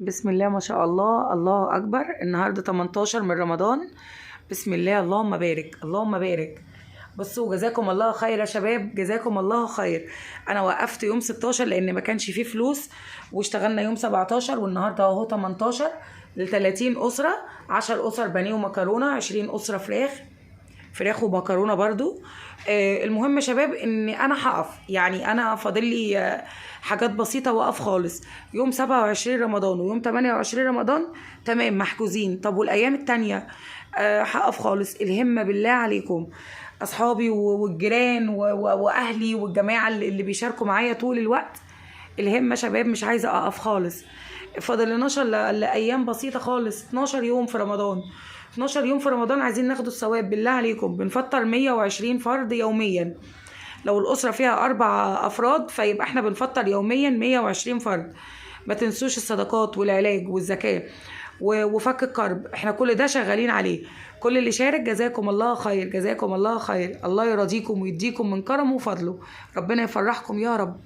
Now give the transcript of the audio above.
بسم الله ما شاء الله، الله أكبر. النهاردة 18 من رمضان. بسم الله، اللهم بارك اللهم بارك. بصوا، جزاكم الله خير يا شباب، جزاكم الله خير. أنا وقفت يوم 16 لأن ما كانش فيه فلوس، واشتغلنا يوم 17، والنهاردة أهو 18 ل 30 أسرة. 10 أسر بانيه ومكرونة، 20 أسرة فراخ ومكرونه برضو. المهم يا شباب ان انا هقف، يعني انا فاضل لي حاجات بسيطه واقف خالص. يوم 27 رمضان ويوم 28 رمضان تمام محجوزين. طب والايام التانية هقف خالص. الهمه بالله عليكم اصحابي والجيران واهلي والجماعه اللي بيشاركوا معايا طول الوقت. الهمه شباب، مش عايزه اقف خالص. فاضل لنا ايام بسيطه خالص. 12 يوم في رمضان، 12 يوم في رمضان عايزين ناخدوا الثواب. بالله عليكم بنفطر 120 فرد يوميا. لو الأسرة فيها 4 أفراد فيبقى احنا بنفطر يوميا 120 فرد. ما تنسوش الصدقات والعلاج والزكاة وفك الكرب، احنا كل ده شغالين عليه. كل اللي شارك جزاكم الله خير، جزاكم الله خير. الله يرضيكم ويديكم من كرمه وفضله. ربنا يفرحكم يا رب.